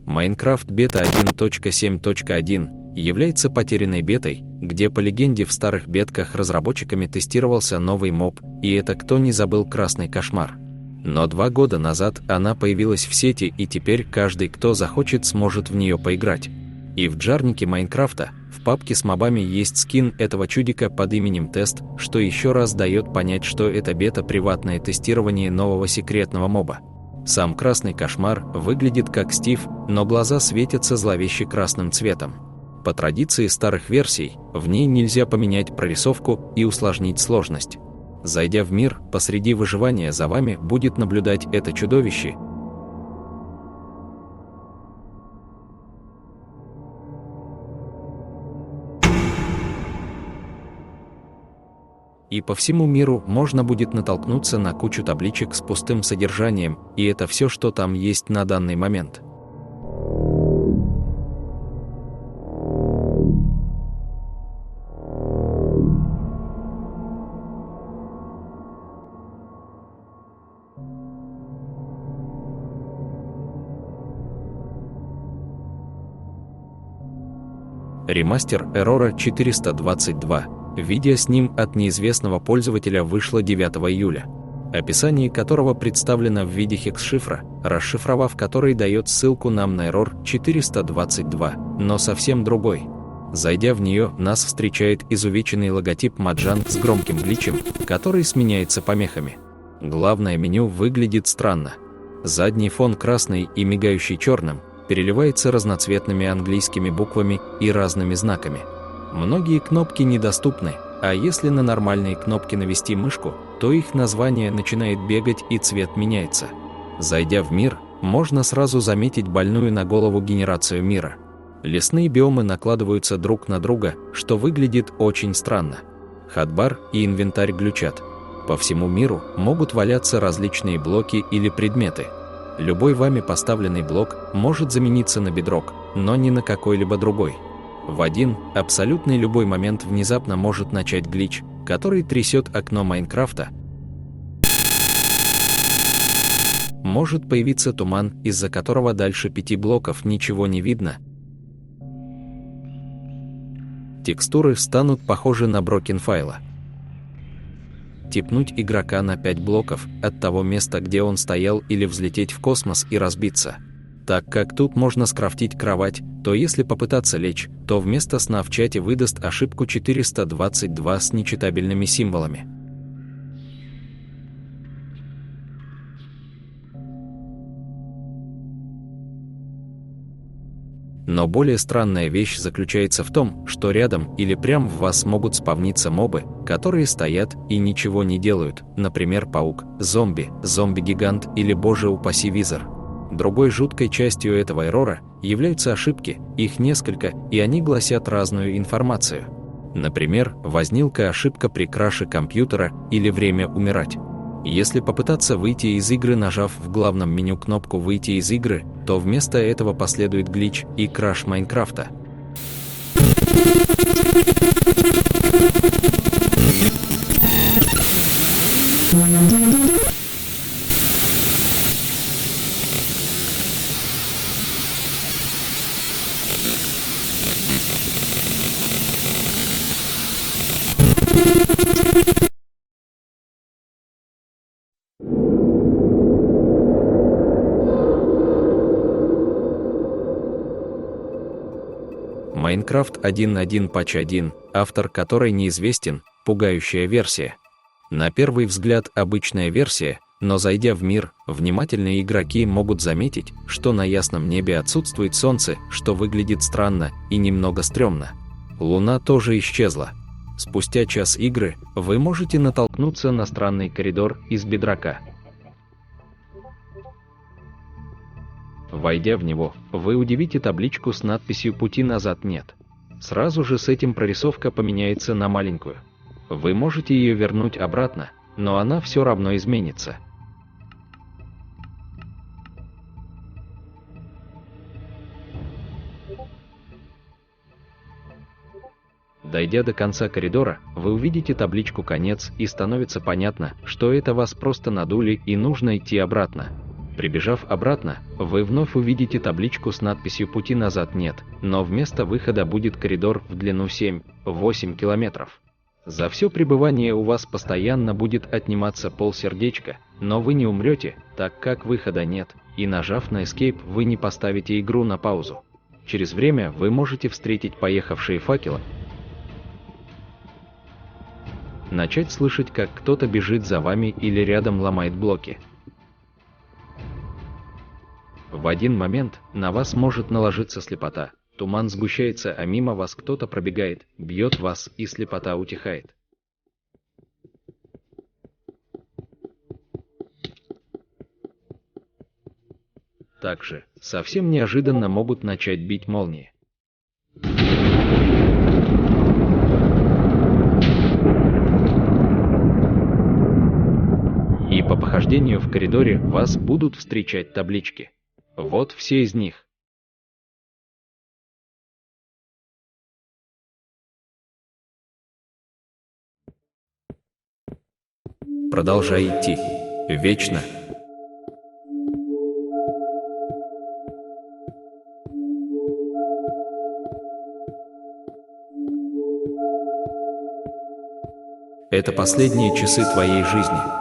Minecraft Beta 1.7.1 является потерянной бетой, где по легенде в старых бетках разработчиками тестировался новый моб, и это кто не забыл Красный Кошмар. Но 2 года назад она появилась в сети, и теперь каждый, кто захочет, сможет в нее поиграть. И в джарнике Майнкрафта, в папке с мобами, есть скин этого чудика под именем Тест, что еще раз дает понять, что это бета-приватное тестирование нового секретного моба. Сам Красный Кошмар выглядит как Стив, но глаза светятся зловеще красным цветом. По традиции старых версий, в ней нельзя поменять прорисовку и усложнить сложность. Зайдя в мир, посреди выживания за вами будет наблюдать это чудовище. И по всему миру можно будет натолкнуться на кучу табличек с пустым содержанием, и это все, что там есть на данный момент. Ремастер Aurora 422. Видео с ним от неизвестного пользователя вышло 9 июля, описание которого представлено в виде хекс-шифра, расшифровав который дает ссылку нам на Aurora 422, но совсем другой. Зайдя в нее, нас встречает изувеченный логотип Mojang с громким гличем, который сменяется помехами. Главное меню выглядит странно. Задний фон красный и мигающий черным, переливается разноцветными английскими буквами и разными знаками. Многие кнопки недоступны, а если на нормальные кнопки навести мышку, то их название начинает бегать и цвет меняется. Зайдя в мир, можно сразу заметить больную на голову генерацию мира. Лесные биомы накладываются друг на друга, что выглядит очень странно. Хатбар и инвентарь глючат. По всему миру могут валяться различные блоки или предметы. Любой вами поставленный блок может замениться на бедрок, но не на какой-либо другой. В один, абсолютный любой момент внезапно может начать глич, который трясет окно Майнкрафта. Может появиться туман, из-за которого дальше 5 блоков ничего не видно. Текстуры станут похожи на брокен-файла. Типнуть игрока на 5 блоков от того места, где он стоял, или взлететь в космос и разбиться. Так как тут можно скрафтить кровать, то если попытаться лечь, то вместо сна в чате выдаст ошибку 422 с нечитабельными символами. Но более странная вещь заключается в том, что рядом или прямо в вас могут спавниться мобы, которые стоят и ничего не делают, например, паук, зомби, зомби-гигант или, боже упаси, визер. Другой жуткой частью этого эррора являются ошибки, их несколько, и они гласят разную информацию. Например, возникла ошибка при краше компьютера или время умирать. Если попытаться выйти из игры, нажав в главном меню кнопку «Выйти из игры», то вместо этого последует глич и краш Майнкрафта. Minecraft 1.1 Patch 1, автор которой неизвестен, пугающая версия. На первый взгляд обычная версия, но зайдя в мир, внимательные игроки могут заметить, что на ясном небе отсутствует солнце, что выглядит странно и немного стрёмно. Луна тоже исчезла. Спустя час игры вы можете натолкнуться на странный коридор из бедрока. Войдя в него, вы удивите табличку с надписью «Пути назад нет». Сразу же с этим прорисовка поменяется на маленькую. Вы можете ее вернуть обратно, но она все равно изменится. Дойдя до конца коридора, вы увидите табличку «Конец» и становится понятно, что это вас просто надули и нужно идти обратно. Прибежав обратно, вы вновь увидите табличку с надписью «Пути назад нет», но вместо выхода будет коридор в длину 7-8 километров. За все пребывание у вас постоянно будет отниматься полсердечка, но вы не умрете, так как выхода нет, и нажав на Escape, вы не поставите игру на паузу. Через время вы можете встретить поехавшие факелы, начать слышать, как кто-то бежит за вами или рядом ломает блоки. В один момент на вас может наложиться слепота. Туман сгущается, а мимо вас кто-то пробегает, бьет вас, и слепота утихает. Также, совсем неожиданно могут начать бить молнии. И по похождению в коридоре вас будут встречать таблички. Вот все из них. Продолжай идти. Вечно. Это последние часы твоей жизни.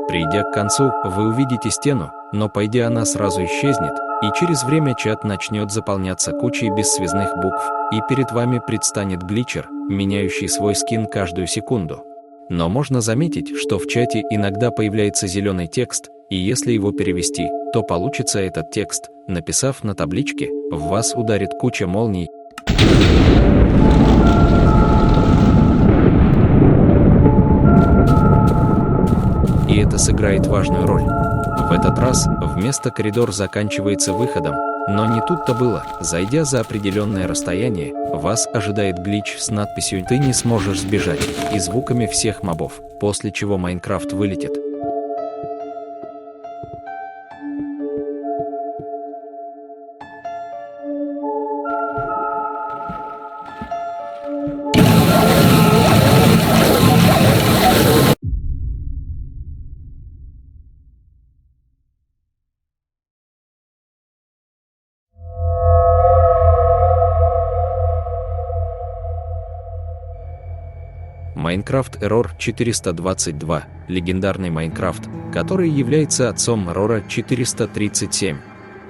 Придя к концу, вы увидите стену, но пойдя она сразу исчезнет, и через время чат начнет заполняться кучей бессвязных букв, и перед вами предстанет гличер, меняющий свой скин каждую секунду. Но можно заметить, что в чате иногда появляется зеленый текст, и если его перевести, то получится этот текст, написав на табличке, в вас ударит куча молний. И это сыграет важную роль. В этот раз вместо коридор заканчивается выходом, но не тут-то было. Зайдя за определенное расстояние, вас ожидает глич с надписью «Ты не сможешь сбежать» и звуками всех мобов, после чего Майнкрафт вылетит. Minecraft Error 422, легендарный Майнкрафт, который является отцом Error 437.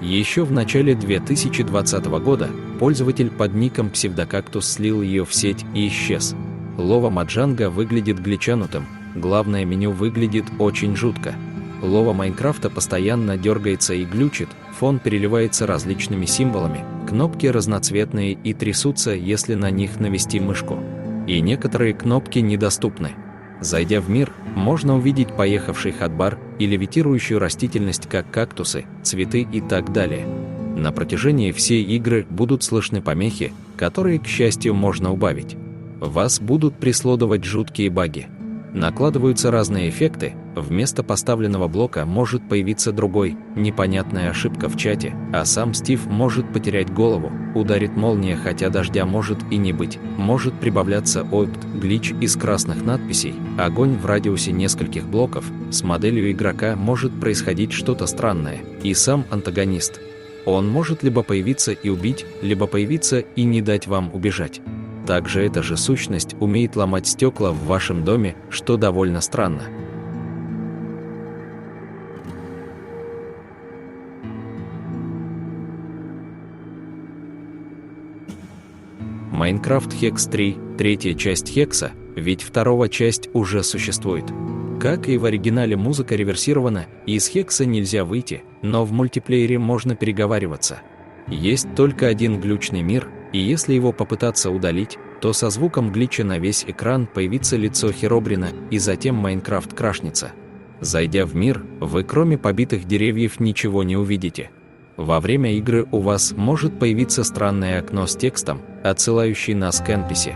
Еще в начале 2020 года пользователь под ником Pseudocactus слил ее в сеть и исчез. Лова Маджанга выглядит гличанутым, главное меню выглядит очень жутко. Лова Майнкрафта постоянно дергается и глючит, фон переливается различными символами, кнопки разноцветные и трясутся, если на них навести мышку. И некоторые кнопки недоступны. Зайдя в мир, можно увидеть поехавший хатбар и левитирующую растительность, как кактусы, цветы и так далее. На протяжении всей игры будут слышны помехи, которые, к счастью, можно убавить. Вас будут преследовать жуткие баги. Накладываются разные эффекты, вместо поставленного блока может появиться другой, непонятная ошибка в чате, а сам Стив может потерять голову, ударит молния, хотя дождя может и не быть, может прибавляться опт, глич из красных надписей, огонь в радиусе нескольких блоков, с моделью игрока может происходить что-то странное, и сам антагонист. Он может либо появиться и убить, либо появиться и не дать вам убежать. Также эта же сущность умеет ломать стекла в вашем доме, что довольно странно. Minecraft Hex 3, третья часть Хекса, ведь вторая часть уже существует. Как и в оригинале, музыка реверсирована, и из Хекса нельзя выйти, но в мультиплеере можно переговариваться. Есть только один глючный мир, и если его попытаться удалить, то со звуком глича на весь экран появится лицо Херобрина, и затем Майнкрафт крашнется. Зайдя в мир, вы кроме побитых деревьев ничего не увидите. Во время игры у вас может появиться странное окно с текстом, отсылающий нас к NPC.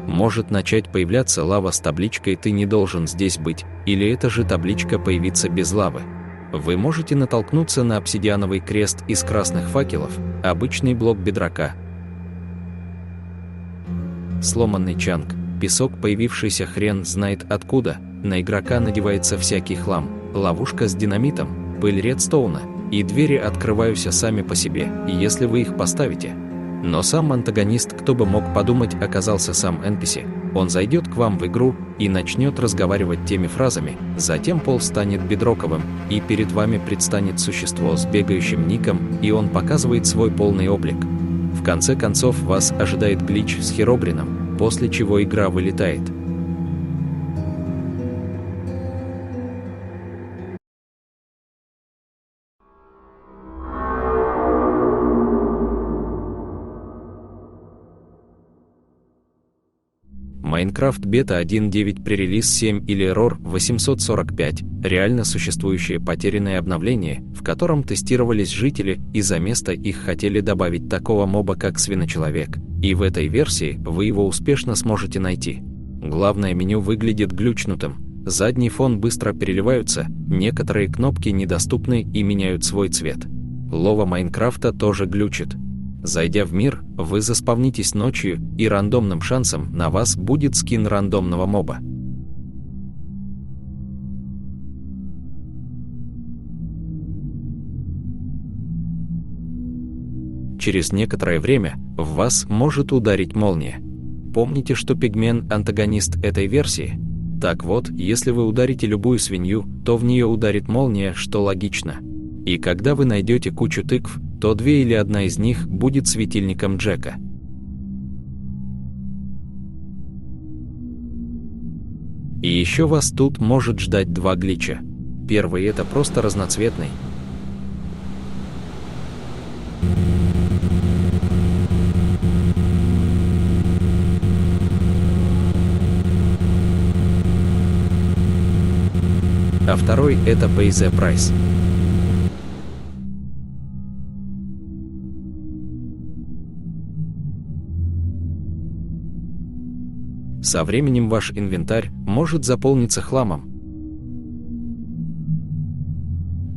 Может начать появляться лава с табличкой «Ты не должен здесь быть», или эта же табличка появится без лавы. Вы можете натолкнуться на обсидиановый крест из красных факелов, обычный блок бедрока, сломанный чанк, песок, появившийся хрен знает откуда, на игрока надевается всякий хлам, ловушка с динамитом, пыль редстоуна, и двери открываются сами по себе, если вы их поставите. Но сам антагонист, кто бы мог подумать, оказался сам NPC. Он зайдет к вам в игру и начнет разговаривать теми фразами, затем пол станет бедроковым, и перед вами предстанет существо с бегающим ником, и он показывает свой полный облик. В конце концов вас ожидает глич с Херобрином, после чего игра вылетает. Minecraft Beta 1.9 пререлиз 7 или Error 845 – реально существующее потерянное обновление, в котором тестировались жители, и за место их хотели добавить такого моба, как свиночеловек, и в этой версии вы его успешно сможете найти. Главное меню выглядит глючнутым, задний фон быстро переливаются, некоторые кнопки недоступны и меняют свой цвет. Лова Майнкрафта тоже глючит. Зайдя в мир, вы заспавнитесь ночью, и рандомным шансом на вас будет скин рандомного моба. Через некоторое время в вас может ударить молния. Помните, что пигмен – антагонист этой версии? Так вот, если вы ударите любую свинью, то в нее ударит молния, что логично. И когда вы найдете кучу тыкв, то 2 или 1 из них будет светильником Джека. И еще вас тут может ждать 2 глича. Первый – это просто разноцветный. А второй – это Pay the Price. Со временем ваш инвентарь может заполниться хламом.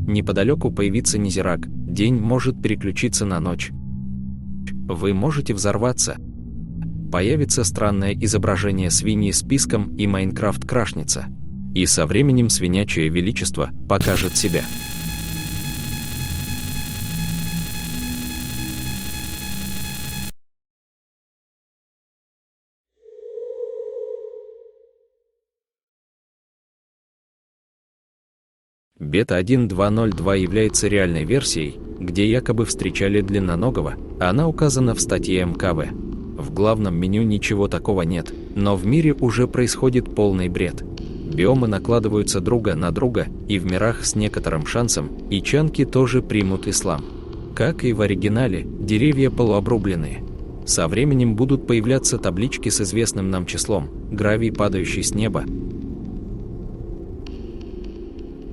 Неподалеку появится незирак, день может переключиться на ночь. Вы можете взорваться. Появится странное изображение свиньи с писком, и Майнкрафт крашнется. И со временем свинячье величество покажет себя. Бета 1.2.0.2 является реальной версией, где якобы встречали длинноногого, она указана в статье МКВ. В главном меню ничего такого нет, но в мире уже происходит полный бред. Биомы накладываются друга на друга, и в мирах с некоторым шансом, и чанки тоже примут ислам. Как и в оригинале, деревья полуобрубленные. Со временем будут появляться таблички с известным нам числом, гравий, падающий с неба,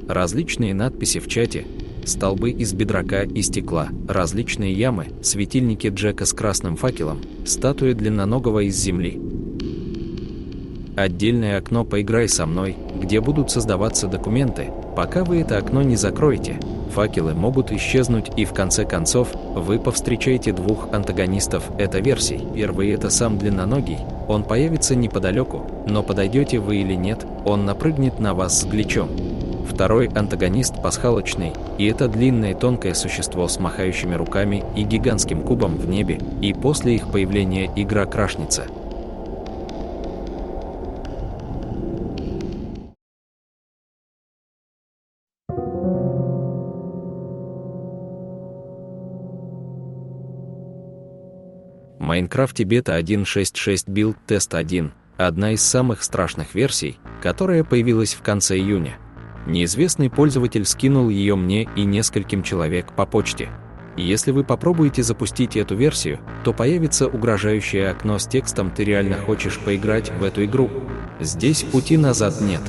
различные надписи в чате, столбы из бедрока и стекла, различные ямы, светильники Джека с красным факелом, статуя длинноногого из земли. Отдельное окно «Поиграй со мной», где будут создаваться документы, пока вы это окно не закроете. Факелы могут исчезнуть, и в конце концов вы повстречаете 2 антагонистов этой версии. Первый – это сам длинноногий, он появится неподалеку, но подойдете вы или нет, он напрыгнет на вас с гличом. Второй антагонист пасхалочный, и это длинное тонкое существо с махающими руками и гигантским кубом в небе, и после их появления игра крашнется. Майнкрафте Бета 1.6.6 Build Test 1 – одна из самых страшных версий, которая появилась в конце июня. Неизвестный пользователь скинул ее мне и нескольким человек по почте. Если вы попробуете запустить эту версию, то появится угрожающее окно с текстом «Ты реально хочешь поиграть в эту игру?». Здесь пути назад нет.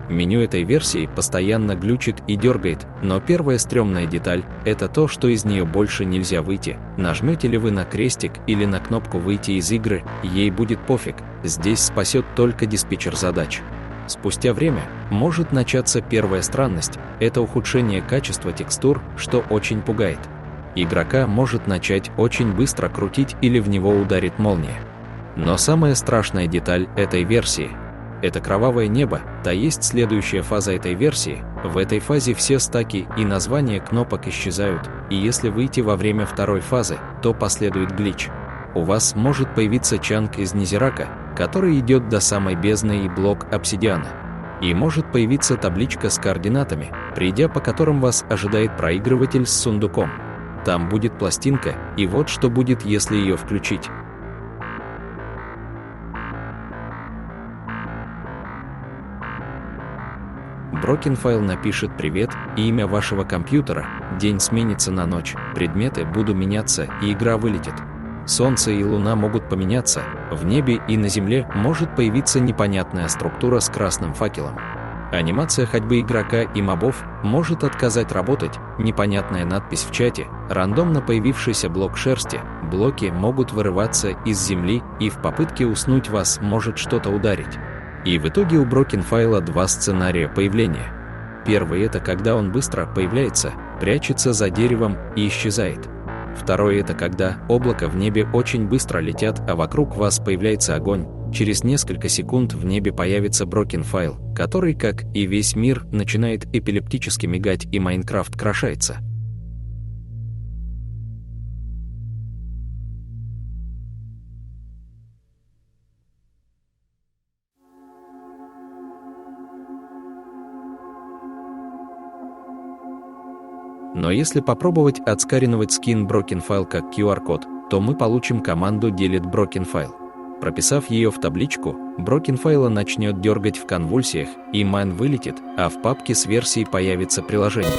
Меню этой версии постоянно глючит и дергает, но первая стрёмная деталь – это то, что из нее больше нельзя выйти. Нажмете ли вы на крестик или на кнопку «Выйти из игры», ей будет пофиг, здесь спасет только диспетчер задач. Спустя время может начаться первая странность – это ухудшение качества текстур, что очень пугает. Игрока может начать очень быстро крутить или в него ударит молния. Но самая страшная деталь этой версии – Это кровавое небо, та есть следующая фаза этой версии. В этой фазе все стаки и названия кнопок исчезают, и если выйти во время второй фазы, то последует глич. У вас может появиться чанк из Незирака, который идет до самой бездны, и блок обсидиана. И может появиться табличка с координатами, придя по которым вас ожидает проигрыватель с сундуком. Там будет пластинка, и вот что будет, если ее включить. Broken File напишет «Привет» и имя вашего компьютера, день сменится на ночь, предметы будут меняться и игра вылетит. Солнце и Луна могут поменяться, в небе и на Земле может появиться непонятная структура с красным факелом. Анимация ходьбы игрока и мобов может отказать работать, непонятная надпись в чате, рандомно появившийся блок шерсти, блоки могут вырываться из земли, и в попытке уснуть вас может что-то ударить. И в итоге у Broken File два сценария появления. Первый — это когда он быстро появляется, прячется за деревом и исчезает. Второй — это когда облака в небе очень быстро летят, а вокруг вас появляется огонь. Через несколько секунд в небе появится Broken File, который, как и весь мир, начинает эпилептически мигать, и Майнкрафт крошается. Но если попробовать отсканировать скин Broken File как QR-код, то мы получим команду Delete Broken File. Прописав ее в табличку, Broken File начнет дергать в конвульсиях, и майн вылетит, а в папке с версией появится приложение.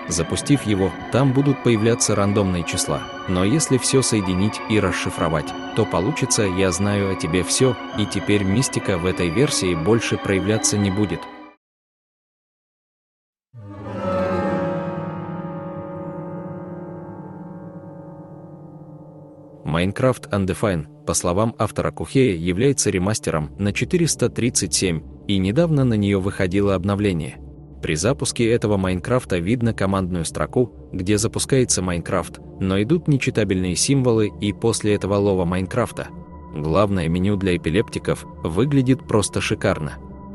Запустив его, там будут появляться рандомные числа. Но если все соединить и расшифровать, то получится «Я знаю о тебе все», и теперь мистика в этой версии больше проявляться не будет. Minecraft Undefined, по словам автора Кухея, является ремастером на 437, и недавно на нее выходило обновление. При запуске этого Майнкрафта видно командную строку, где запускается Майнкрафт, но идут нечитабельные символы, и после этого лова Майнкрафта. Главное меню для эпилептиков выглядит просто шикарно.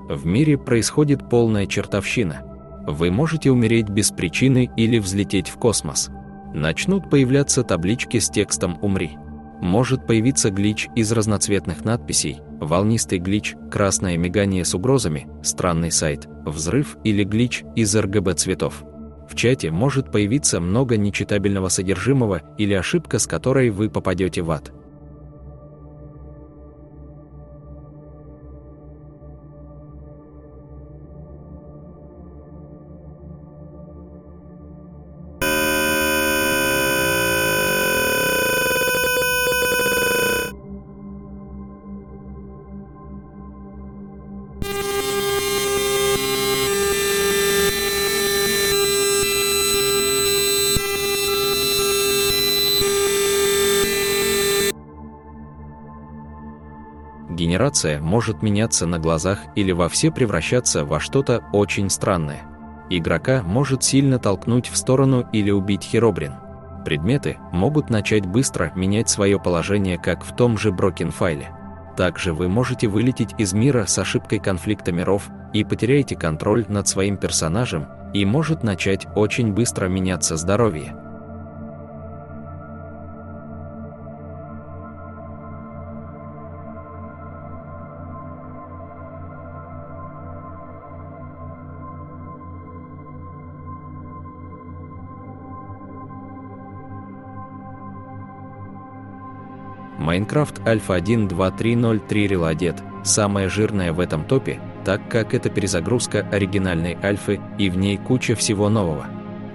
В мире происходит полная чертовщина. Вы можете умереть без причины или взлететь в космос. Начнут появляться таблички с текстом «Умри». Может появиться глич из разноцветных надписей, волнистый глич, красное мигание с угрозами, странный сайт, взрыв или глич из RGB цветов. В чате может появиться много нечитабельного содержимого или ошибка, с которой вы попадете в ад. Генерация может меняться на глазах или вовсе превращаться во что-то очень странное. Игрока может сильно толкнуть в сторону или убить Херобрин. Предметы могут начать быстро менять свое положение, как в том же Broken File. Также вы можете вылететь из мира с ошибкой конфликта миров и потеряете контроль над своим персонажем, и может начать очень быстро меняться здоровье. Minecraft Alpha 1.2.3.0 Reloaded – самая жирная в этом топе, так как это перезагрузка оригинальной альфы, и в ней куча всего нового.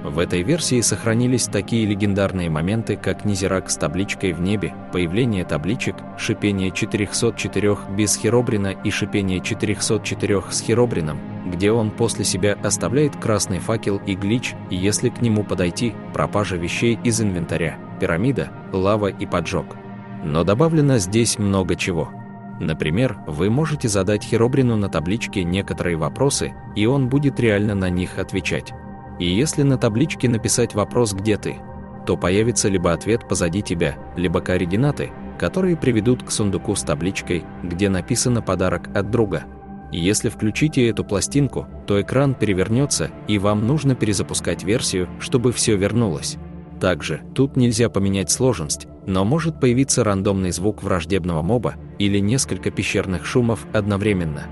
В этой версии сохранились такие легендарные моменты, как Незирак с табличкой в небе, появление табличек, шипение 404 без Херобрина и шипение 404 с Херобрином, где он после себя оставляет красный факел, и глич, и если к нему подойти, пропажа вещей из инвентаря, пирамида, лава и поджог. Но добавлено здесь много чего. Например, вы можете задать Херобрину на табличке некоторые вопросы, и он будет реально на них отвечать. И если на табличке написать вопрос «Где ты?», то появится либо ответ позади тебя, либо координаты, которые приведут к сундуку с табличкой, где написано «Подарок от друга». Если включите эту пластинку, то экран перевернется, и вам нужно перезапускать версию, чтобы все вернулось. Также, тут нельзя поменять сложность, но может появиться рандомный звук враждебного моба или несколько пещерных шумов одновременно.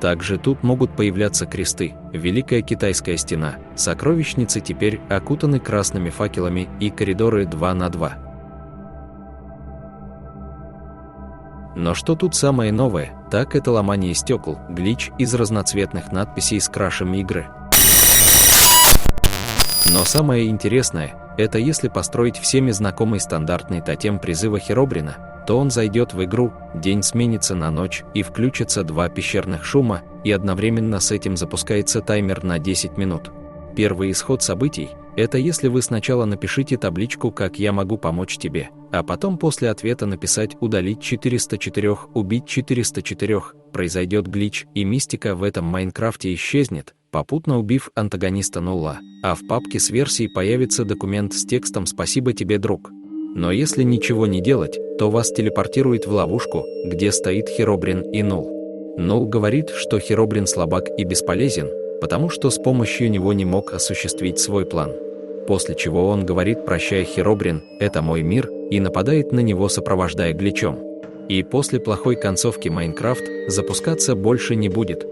Также тут могут появляться кресты, Великая Китайская стена, сокровищницы теперь окутаны красными факелами и коридоры 2 на 2. Но что тут самое новое, так это ломание стекол, глич из разноцветных надписей с крашем игры. Но самое интересное, это если построить всеми знакомый стандартный тотем призыва Херобрина, то он зайдет в игру, день сменится на ночь и включатся 2 пещерных шума, и одновременно с этим запускается таймер на 10 минут. Первый исход событий – это если вы сначала напишите табличку «Как я могу помочь тебе», а потом после ответа написать «Удалить 404, убить 404», произойдет глич, и мистика в этом Майнкрафте исчезнет, попутно убив антагониста Нулла, а в папке с версией появится документ с текстом «Спасибо тебе, друг». Но если ничего не делать, то вас телепортирует в ловушку, где стоит Херобрин и Нул. Нул говорит, что Херобрин слабак и бесполезен, потому что с помощью него не мог осуществить свой план. После чего он говорит «Прощай, Херобрин, это мой мир», и нападает на него, сопровождая гличом. И после плохой концовки Майнкрафт запускаться больше не будет,